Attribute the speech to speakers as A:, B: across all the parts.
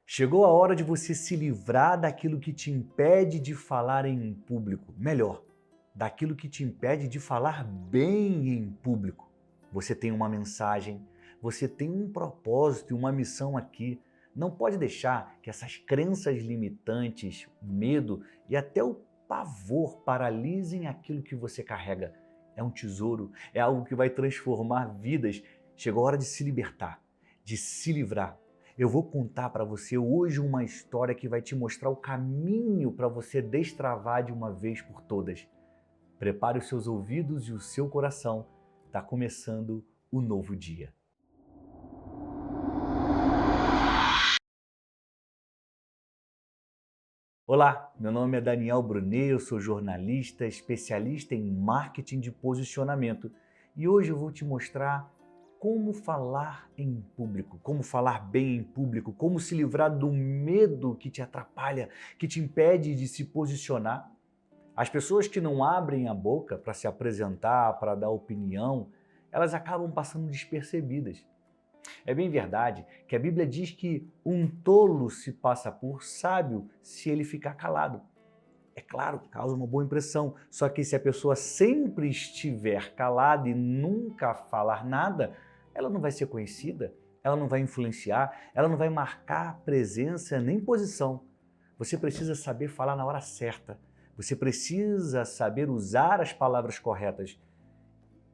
A: Chegou a hora de você se livrar daquilo que te impede de falar em público. Melhor, daquilo que te impede de falar bem em público. Você tem uma mensagem, você tem um propósito e uma missão aqui. Não pode deixar que essas crenças limitantes, o medo e até o pavor paralisem aquilo que você carrega. É um tesouro, é algo que vai transformar vidas. Chegou a hora de se libertar, de se livrar. Eu vou contar para você hoje uma história que vai te mostrar o caminho para você destravar de uma vez por todas. Prepare os seus ouvidos e o seu coração. Está começando o novo dia. Olá, meu nome é Daniel Brunet, eu sou jornalista, especialista em marketing de posicionamento e hoje eu vou te mostrar como falar em público, como falar bem em público, como se livrar do medo que te atrapalha, que te impede de se posicionar. As pessoas que não abrem a boca para se apresentar, para dar opinião, elas acabam passando despercebidas. É bem verdade que a Bíblia diz que um tolo se passa por sábio se ele ficar calado. É claro, causa uma boa impressão, só que se a pessoa sempre estiver calada e nunca falar nada, ela não vai ser conhecida, ela não vai influenciar, ela não vai marcar presença nem posição. Você precisa saber falar na hora certa, você precisa saber usar as palavras corretas.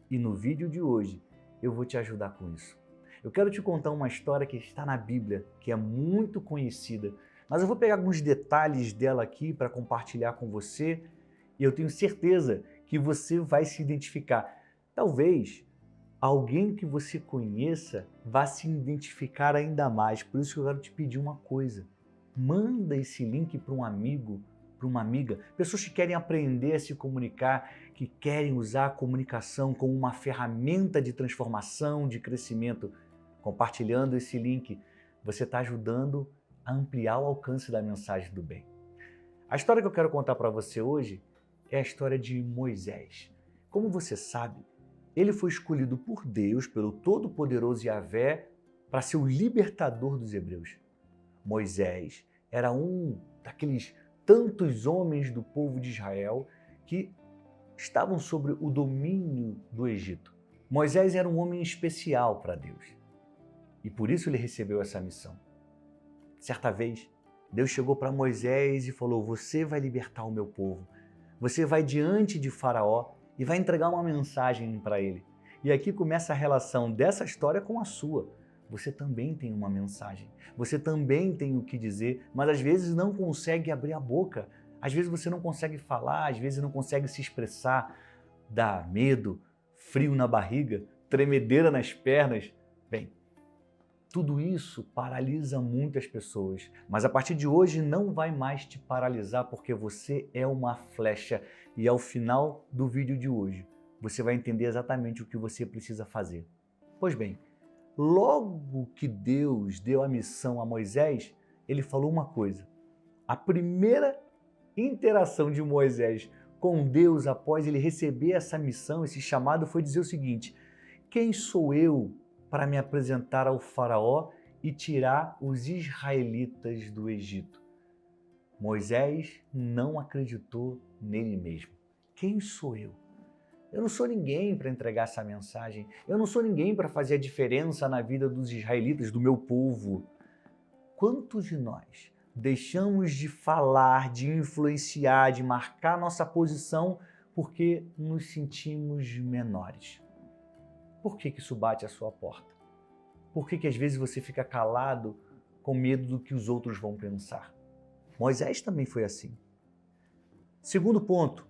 A: E no vídeo de hoje eu vou te ajudar com isso. Eu quero te contar uma história que está na Bíblia, que é muito conhecida, mas eu vou pegar alguns detalhes dela aqui para compartilhar com você e eu tenho certeza que você vai se identificar. Talvez alguém que você conheça vá se identificar ainda mais, por isso que eu quero te pedir uma coisa. Manda esse link para um amigo, para uma amiga, pessoas que querem aprender a se comunicar, que querem usar a comunicação como uma ferramenta de transformação, de crescimento. Compartilhando esse link, você está ajudando a ampliar o alcance da mensagem do bem. A história que eu quero contar para você hoje é a história de Moisés. Como você sabe, ele foi escolhido por Deus, pelo Todo-Poderoso Yahvé, para ser o libertador dos hebreus. Moisés era um daqueles tantos homens do povo de Israel que estavam sobre o domínio do Egito. Moisés era um homem especial para Deus e por isso ele recebeu essa missão. Certa vez, Deus chegou para Moisés e falou: "Você vai libertar o meu povo. Você vai diante de Faraó e vai entregar uma mensagem para ele." E aqui começa a relação dessa história com a sua. Você também tem uma mensagem, você também tem o que dizer, mas às vezes não consegue abrir a boca, às vezes você não consegue falar, às vezes não consegue se expressar, dá medo, frio na barriga, tremedeira nas pernas. Bem, tudo isso paralisa muitas pessoas, mas a partir de hoje não vai mais te paralisar porque você é uma flecha e ao final do vídeo de hoje você vai entender exatamente o que você precisa fazer. Pois bem, logo que Deus deu a missão a Moisés, ele falou uma coisa. A primeira interação de Moisés com Deus após ele receber essa missão, esse chamado, foi dizer o seguinte: "Quem sou eu para me apresentar ao faraó e tirar os israelitas do Egito?" Moisés não acreditou nele mesmo. Quem sou eu? Eu não sou ninguém para entregar essa mensagem. Eu não sou ninguém para fazer a diferença na vida dos israelitas, do meu povo. Quantos de nós deixamos de falar, de influenciar, de marcar nossa posição porque nos sentimos menores? Por que isso bate à sua porta? Por que às vezes você fica calado com medo do que os outros vão pensar? Moisés também foi assim. Segundo ponto,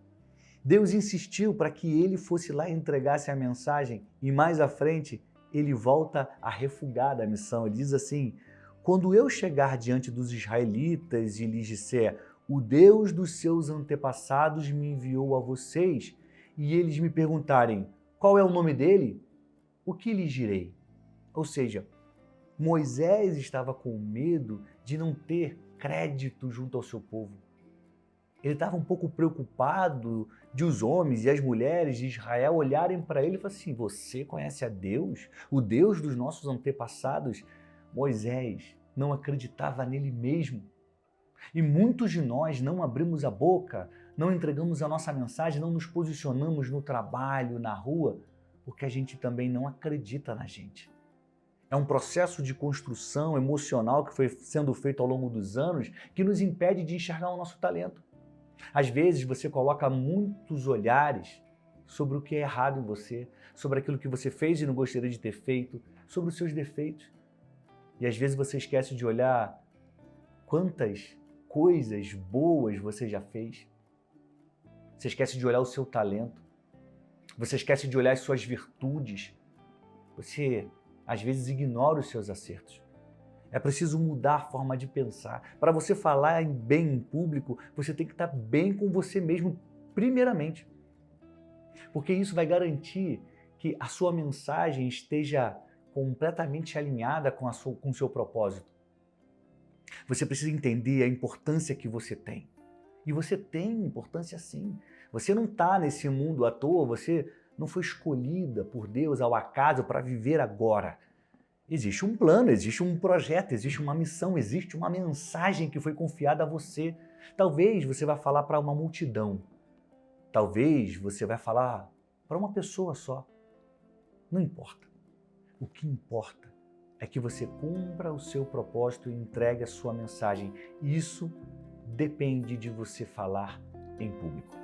A: Deus insistiu para que ele fosse lá e entregasse a mensagem e mais à frente ele volta a refugar da missão. Ele diz assim: "Quando eu chegar diante dos israelitas e lhes disser, o Deus dos seus antepassados me enviou a vocês, e eles me perguntarem, qual é o nome dele? O que lhes direi?" Ou seja, Moisés estava com medo de não ter crédito junto ao seu povo. Ele estava um pouco preocupado de os homens e as mulheres de Israel olharem para ele e falarem assim: "Você conhece a Deus? O Deus dos nossos antepassados?" Moisés não acreditava nele mesmo. E muitos de nós não abrimos a boca, não entregamos a nossa mensagem, não nos posicionamos no trabalho, na rua, porque a gente também não acredita na gente. É um processo de construção emocional que foi sendo feito ao longo dos anos que nos impede de enxergar o nosso talento. Às vezes você coloca muitos olhares sobre o que é errado em você, sobre aquilo que você fez e não gostaria de ter feito, sobre os seus defeitos. E às vezes você esquece de olhar quantas coisas boas você já fez. Você esquece de olhar o seu talento. Você esquece de olhar as suas virtudes. Você, às vezes, ignora os seus acertos. É preciso mudar a forma de pensar. Para você falar bem em público, você tem que estar bem com você mesmo, primeiramente. Porque isso vai garantir que a sua mensagem esteja completamente alinhada com o seu propósito. Você precisa entender a importância que você tem. E você tem importância sim. Você não está nesse mundo à toa, você não foi escolhida por Deus ao acaso para viver agora. Existe um plano, existe um projeto, existe uma missão, existe uma mensagem que foi confiada a você. Talvez você vá falar para uma multidão. Talvez você vai falar para uma pessoa só. Não importa. O que importa é que você cumpra o seu propósito e entregue a sua mensagem. Isso depende de você falar em público.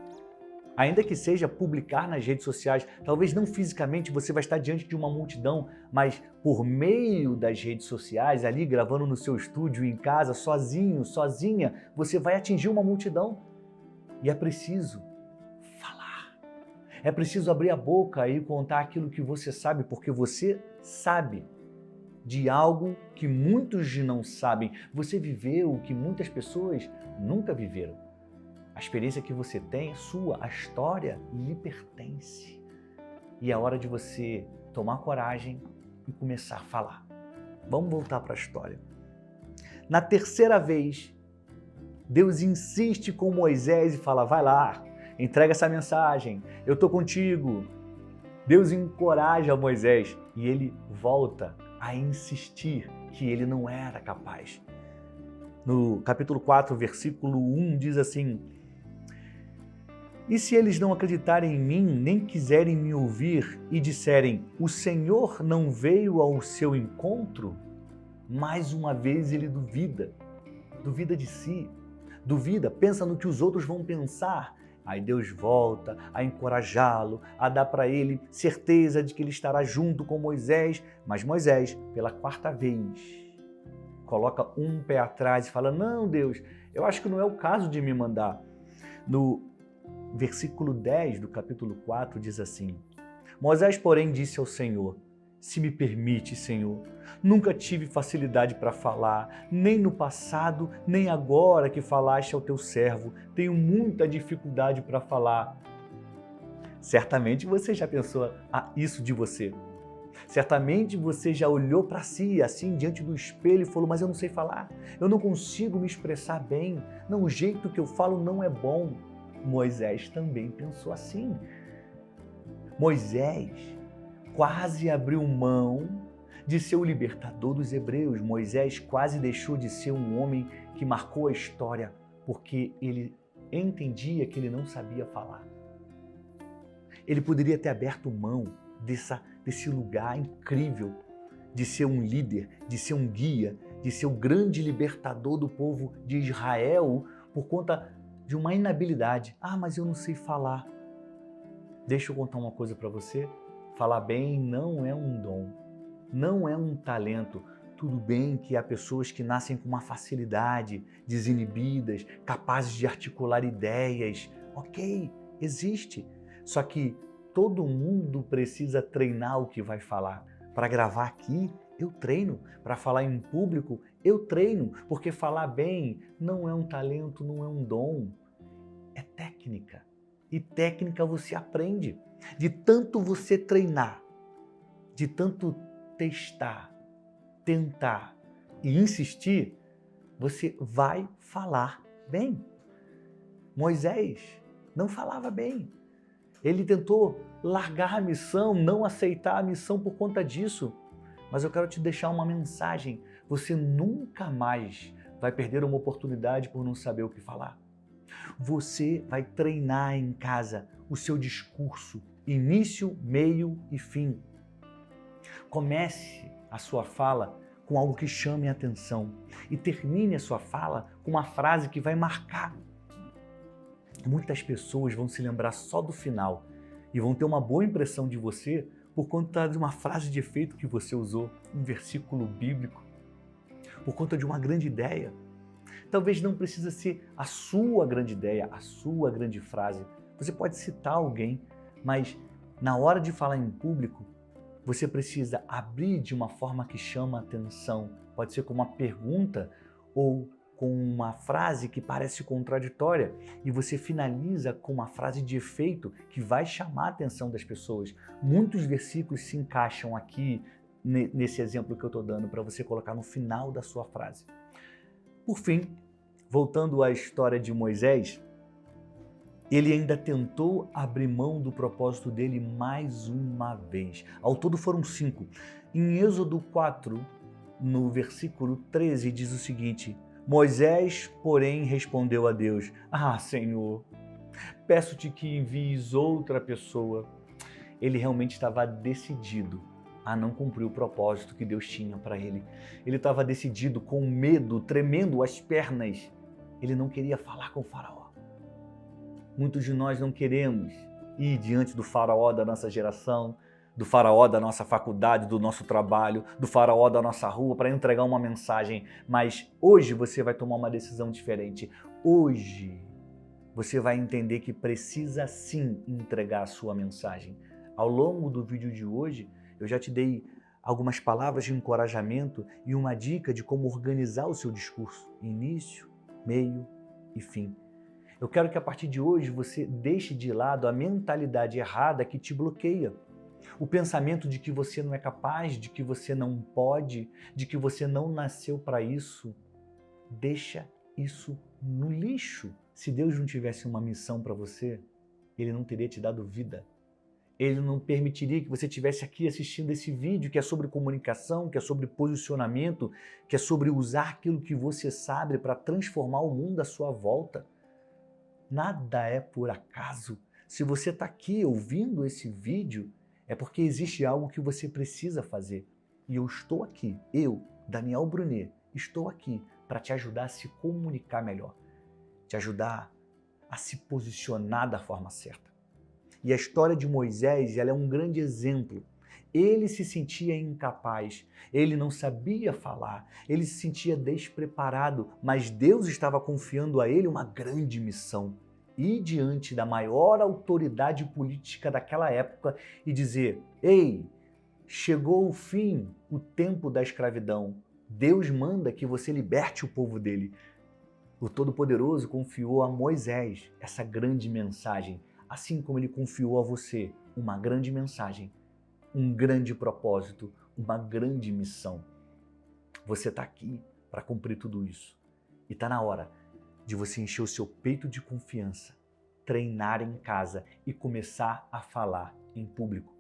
A: Ainda que seja publicar nas redes sociais, talvez não fisicamente você vai estar diante de uma multidão, mas por meio das redes sociais, ali gravando no seu estúdio, em casa, sozinho, sozinha, você vai atingir uma multidão. E é preciso falar. É preciso abrir a boca e contar aquilo que você sabe, porque você sabe de algo que muitos não sabem. Você viveu o que muitas pessoas nunca viveram. A experiência que você tem é sua, a história lhe pertence. E é hora de você tomar coragem e começar a falar. Vamos voltar para a história. Na terceira vez, Deus insiste com Moisés e fala, vai lá, entrega essa mensagem, eu estou contigo. Deus encoraja Moisés e ele volta a insistir que ele não era capaz. No capítulo 4, versículo 1, diz assim, e se eles não acreditarem em mim, nem quiserem me ouvir e disserem, o Senhor não veio ao seu encontro? Mais uma vez ele duvida de si, pensa no que os outros vão pensar. Aí Deus volta a encorajá-lo, a dar para ele certeza de que ele estará junto com Moisés. Mas Moisés, pela quarta vez, coloca um pé atrás e fala, não, Deus, eu acho que não é o caso de me mandar. No versículo 10 do capítulo 4 diz assim, Moisés, porém, disse ao Senhor, se me permite, Senhor, nunca tive facilidade para falar, nem no passado, nem agora que falaste ao teu servo. Tenho muita dificuldade para falar. Certamente você já pensou isso de você. Certamente você já olhou para si, assim, diante do espelho e falou, mas eu não sei falar, eu não consigo me expressar bem, não, o jeito que eu falo não é bom. Moisés também pensou assim. Moisés quase abriu mão de ser o libertador dos hebreus. Moisés quase deixou de ser um homem que marcou a história porque ele entendia que ele não sabia falar. Ele poderia ter aberto mão desse lugar incrível de ser um líder, de ser um guia, de ser o grande libertador do povo de Israel por conta de uma inabilidade. Mas eu não sei falar. Deixa eu contar uma coisa para você. Falar bem não é um dom, não é um talento. Tudo bem que há pessoas que nascem com uma facilidade, desinibidas, capazes de articular ideias. Ok, existe. Só que todo mundo precisa treinar o que vai falar. Para gravar aqui, eu treino. Para falar em público, eu treino. Porque falar bem não é um talento, não é um dom. É técnica. E técnica você aprende. De tanto você treinar, de tanto testar, tentar e insistir, você vai falar bem. Moisés não falava bem. Ele tentou largar a missão, não aceitar a missão por conta disso. Mas eu quero te deixar uma mensagem. Você nunca mais vai perder uma oportunidade por não saber o que falar. Você vai treinar em casa o seu discurso, início, meio e fim. Comece a sua fala com algo que chame a atenção e termine a sua fala com uma frase que vai marcar. Muitas pessoas vão se lembrar só do final e vão ter uma boa impressão de você por conta de uma frase de efeito que você usou, um versículo bíblico, por conta de uma grande ideia. Talvez não precisa ser a sua grande ideia, a sua grande frase. Você pode citar alguém, mas na hora de falar em público, você precisa abrir de uma forma que chama a atenção. Pode ser com uma pergunta ou com uma frase que parece contraditória e você finaliza com uma frase de efeito que vai chamar a atenção das pessoas. Muitos versículos se encaixam aqui nesse exemplo que eu estou dando para você colocar no final da sua frase. Por fim, voltando à história de Moisés, ele ainda tentou abrir mão do propósito dele mais uma vez. Ao todo foram 5. Em Êxodo 4, no versículo 13, diz o seguinte: Moisés, porém, respondeu a Deus: Ah, Senhor, peço-te que envies outra pessoa. Ele realmente estava decidido a não cumprir o propósito que Deus tinha para ele. Ele estava decidido, com medo, tremendo as pernas. Ele não queria falar com o faraó. Muitos de nós não queremos ir diante do faraó da nossa geração, do faraó da nossa faculdade, do nosso trabalho, do faraó da nossa rua para entregar uma mensagem. Mas hoje você vai tomar uma decisão diferente. Hoje você vai entender que precisa sim entregar a sua mensagem. Ao longo do vídeo de hoje, eu já te dei algumas palavras de encorajamento e uma dica de como organizar o seu discurso, início, meio e fim. Eu quero que a partir de hoje você deixe de lado a mentalidade errada que te bloqueia. O pensamento de que você não é capaz, de que você não pode, de que você não nasceu para isso. Deixa isso no lixo. Se Deus não tivesse uma missão para você, Ele não teria te dado vida. Ele não permitiria que você estivesse aqui assistindo esse vídeo que é sobre comunicação, que é sobre posicionamento, que é sobre usar aquilo que você sabe para transformar o mundo à sua volta. Nada é por acaso. Se você está aqui ouvindo esse vídeo, é porque existe algo que você precisa fazer. E eu estou aqui, eu, Daniel Brunet, estou aqui para te ajudar a se comunicar melhor, te ajudar a se posicionar da forma certa. E a história de Moisés, ela é um grande exemplo. Ele se sentia incapaz, ele não sabia falar, ele se sentia despreparado, mas Deus estava confiando a ele uma grande missão. Ir diante da maior autoridade política daquela época e dizer: ei, chegou o fim, o tempo da escravidão. Deus manda que você liberte o povo dele. O Todo-Poderoso confiou a Moisés essa grande mensagem, assim como ele confiou a você uma grande mensagem, um grande propósito, uma grande missão. Você está aqui para cumprir tudo isso. E está na hora de você encher o seu peito de confiança, treinar em casa e começar a falar em público.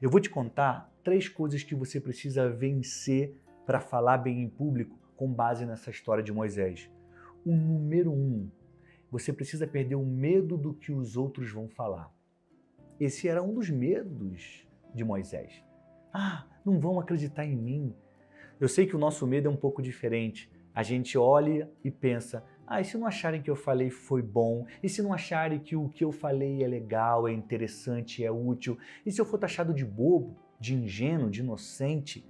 A: Eu vou te contar 3 coisas que você precisa vencer para falar bem em público com base nessa história de Moisés. O número 1, você precisa perder o medo do que os outros vão falar. Esse era um dos medos de Moisés. Ah, não vão acreditar em mim. Eu sei que o nosso medo é um pouco diferente. A gente olha e pensa: ah, e se não acharem que eu falei foi bom? E se não acharem que o que eu falei é legal, é interessante, é útil? E se eu for taxado de bobo, de ingênuo, de inocente?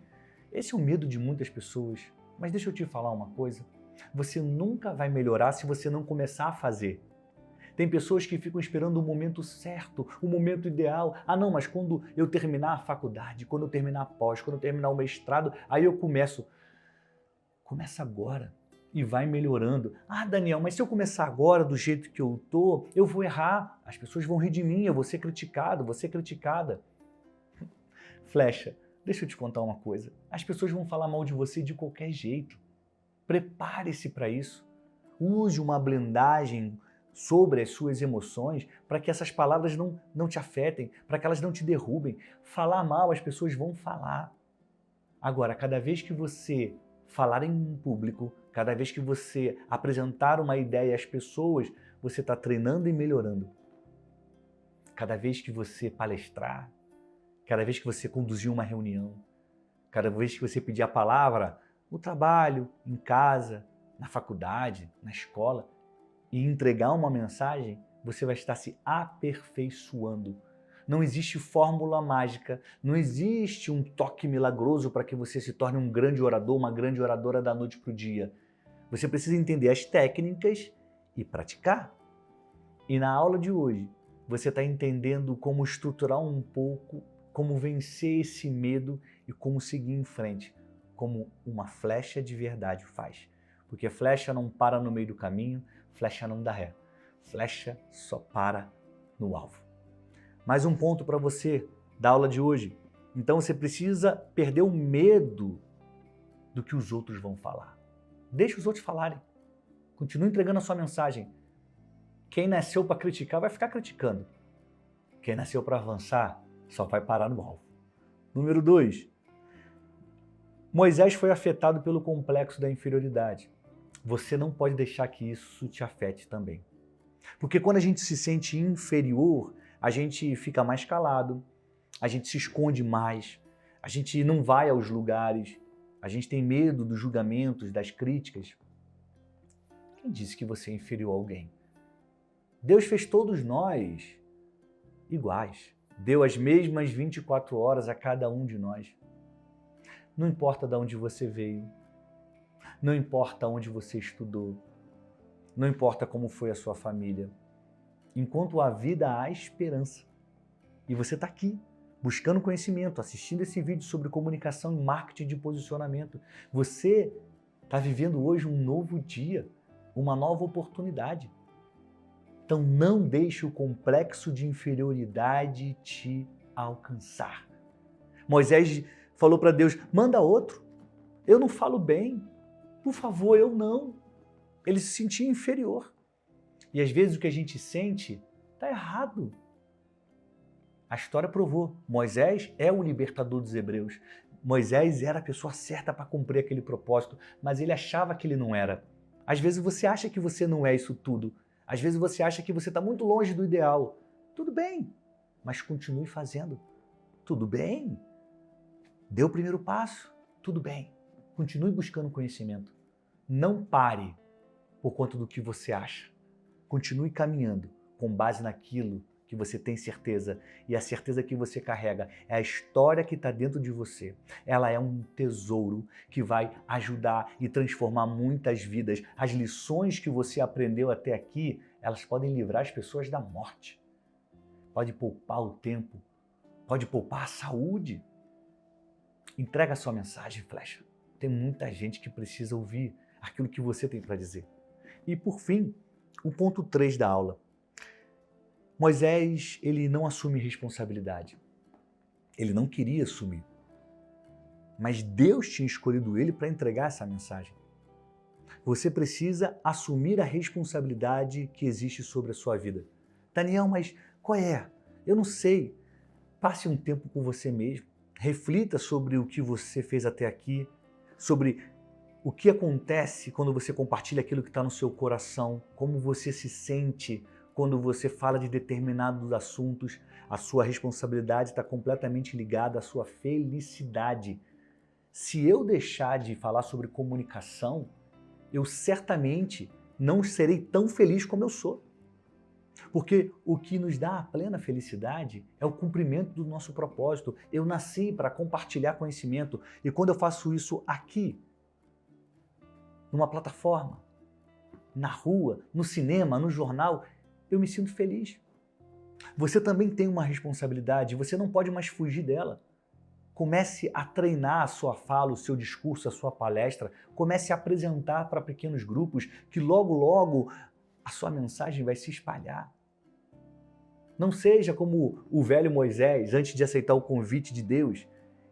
A: Esse é o medo de muitas pessoas. Mas deixa eu te falar uma coisa. Você nunca vai melhorar se você não começar a fazer. Tem pessoas que ficam esperando o momento certo, o momento ideal. Ah, não, mas quando eu terminar a faculdade, quando eu terminar a pós, quando eu terminar o mestrado, aí eu começo. Começa agora e vai melhorando. Ah, Daniel, mas se eu começar agora do jeito que eu tô, eu vou errar. As pessoas vão rir de mim, eu vou ser criticado, vou ser criticada. Flecha, deixa eu te contar uma coisa. As pessoas vão falar mal de você de qualquer jeito. Prepare-se para isso. Use uma blindagem sobre as suas emoções para que essas palavras não te afetem, para que elas não te derrubem. Falar mal, as pessoas vão falar. Agora, cada vez que você falar em público, cada vez que você apresentar uma ideia às pessoas, você está treinando e melhorando. Cada vez que você palestrar, cada vez que você conduzir uma reunião, cada vez que você pedir a palavra no trabalho, em casa, na faculdade, na escola, e entregar uma mensagem, você vai estar se aperfeiçoando. Não existe fórmula mágica, não existe um toque milagroso para que você se torne um grande orador, uma grande oradora da noite para o dia. Você precisa entender as técnicas e praticar. E na aula de hoje, você está entendendo como estruturar um pouco, como vencer esse medo e como seguir em frente, como uma flecha de verdade faz. Porque flecha não para no meio do caminho, flecha não dá ré. Flecha só para no alvo. Mais um ponto para você da aula de hoje. Então você precisa perder o medo do que os outros vão falar. Deixa os outros falarem. Continue entregando a sua mensagem. Quem nasceu para criticar vai ficar criticando. Quem nasceu para avançar só vai parar no alvo. Número 2. Moisés foi afetado pelo complexo da inferioridade. Você não pode deixar que isso te afete também. Porque quando a gente se sente inferior, a gente fica mais calado, a gente se esconde mais, a gente não vai aos lugares, a gente tem medo dos julgamentos, das críticas. Quem disse que você é inferior a alguém? Deus fez todos nós iguais. Deu as mesmas 24 horas a cada um de nós. Não importa de onde você veio, não importa onde você estudou, não importa como foi a sua família. Enquanto há vida, há esperança. E você está aqui, buscando conhecimento, assistindo esse vídeo sobre comunicação e marketing de posicionamento. Você está vivendo hoje um novo dia, uma nova oportunidade. Então não deixe o complexo de inferioridade te alcançar. Moisés falou para Deus, manda outro. Eu não falo bem. Por favor, eu não. Ele se sentia inferior. E às vezes o que a gente sente está errado. A história provou. Moisés é o libertador dos hebreus. Moisés era a pessoa certa para cumprir aquele propósito, mas ele achava que ele não era. Às vezes você acha que você não é isso tudo. Às vezes você acha que você está muito longe do ideal. Tudo bem, mas continue fazendo. Tudo bem. Dê o primeiro passo. Tudo bem. Continue buscando conhecimento. Não pare por conta do que você acha. Continue caminhando com base naquilo que você tem certeza. E a certeza que você carrega é a história que está dentro de você. Ela é um tesouro que vai ajudar e transformar muitas vidas. As lições que você aprendeu até aqui, elas podem livrar as pessoas da morte. Pode poupar o tempo. Pode poupar a saúde. Entrega a sua mensagem, Flecha. Tem muita gente que precisa ouvir aquilo que você tem para dizer. E por fim, o ponto 3 da aula. Moisés, ele não assume responsabilidade. Ele não queria assumir. Mas Deus tinha escolhido ele para entregar essa mensagem. Você precisa assumir a responsabilidade que existe sobre a sua vida. Daniel, mas qual é? Eu não sei. Passe um tempo com você mesmo. Reflita sobre o que você fez até aqui, sobre o que acontece quando você compartilha aquilo que está no seu coração, como você se sente quando você fala de determinados assuntos. A sua responsabilidade está completamente ligada à sua felicidade. Se eu deixar de falar sobre comunicação, eu certamente não serei tão feliz como eu sou. Porque o que nos dá a plena felicidade é o cumprimento do nosso propósito. Eu nasci para compartilhar conhecimento e quando eu faço isso aqui, numa plataforma, na rua, no cinema, no jornal, eu me sinto feliz. Você também tem uma responsabilidade, você não pode mais fugir dela. Comece a treinar a sua fala, o seu discurso, a sua palestra. Comece a apresentar para pequenos grupos que logo, logo a sua mensagem vai se espalhar. Não seja como o velho Moisés, antes de aceitar o convite de Deus,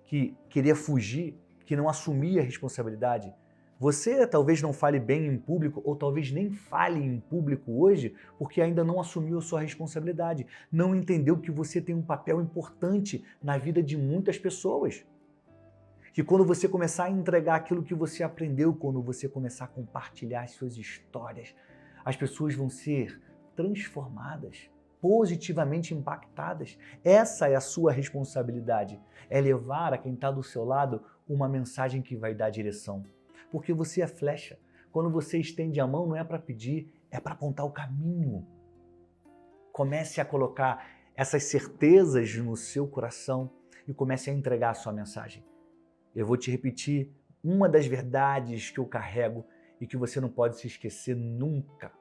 A: que queria fugir, que não assumia a responsabilidade. Você talvez não fale bem em público, ou talvez nem fale em público hoje, porque ainda não assumiu a sua responsabilidade. Não entendeu que você tem um papel importante na vida de muitas pessoas. Que quando você começar a entregar aquilo que você aprendeu, quando você começar a compartilhar as suas histórias, as pessoas vão ser transformadas, positivamente impactadas. Essa é a sua responsabilidade, é levar a quem está do seu lado uma mensagem que vai dar direção. Porque você é flecha. Quando você estende a mão, não é para pedir, é para apontar o caminho. Comece a colocar essas certezas no seu coração e comece a entregar a sua mensagem. Eu vou te repetir uma das verdades que eu carrego e que você não pode se esquecer nunca.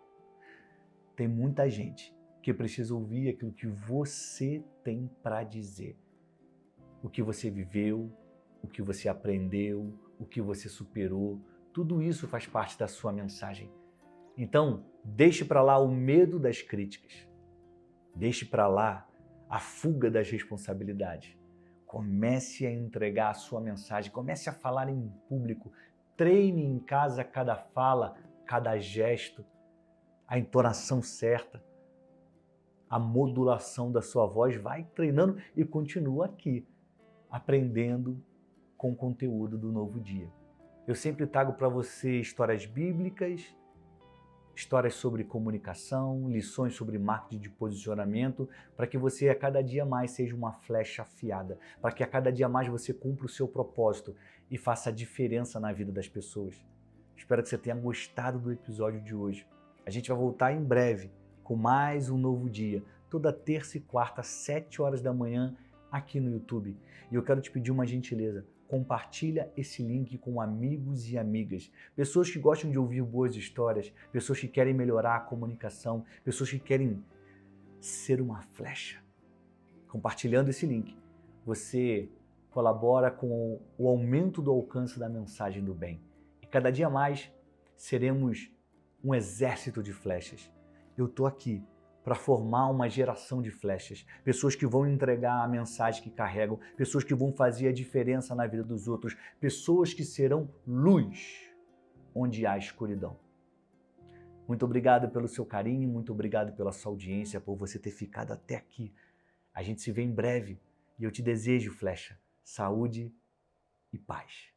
A: Tem muita gente que precisa ouvir aquilo que você tem para dizer. O que você viveu, o que você aprendeu, o que você superou, tudo isso faz parte da sua mensagem. Então, deixe para lá o medo das críticas. Deixe para lá a fuga das responsabilidades. Comece a entregar a sua mensagem, comece a falar em público, treine em casa cada fala, cada gesto, a entonação certa, a modulação da sua voz, vai treinando e continua aqui, aprendendo com o conteúdo do novo dia. Eu sempre trago para você histórias bíblicas, histórias sobre comunicação, lições sobre marketing de posicionamento, para que você a cada dia mais seja uma flecha afiada, para que a cada dia mais você cumpra o seu propósito e faça a diferença na vida das pessoas. Espero que você tenha gostado do episódio de hoje. A gente vai voltar em breve com mais um novo dia, toda terça e quarta, às 7 horas da manhã, aqui no YouTube. E eu quero te pedir uma gentileza. Compartilha esse link com amigos e amigas, pessoas que gostam de ouvir boas histórias, pessoas que querem melhorar a comunicação, pessoas que querem ser uma flecha. Compartilhando esse link, você colabora com o aumento do alcance da mensagem do bem. E cada dia mais seremos um exército de flechas. Eu estou aqui para formar uma geração de flechas, pessoas que vão entregar a mensagem que carregam, pessoas que vão fazer a diferença na vida dos outros, pessoas que serão luz onde há escuridão. Muito obrigado pelo seu carinho, muito obrigado pela sua audiência, por você ter ficado até aqui. A gente se vê em breve e eu te desejo, flecha, saúde e paz.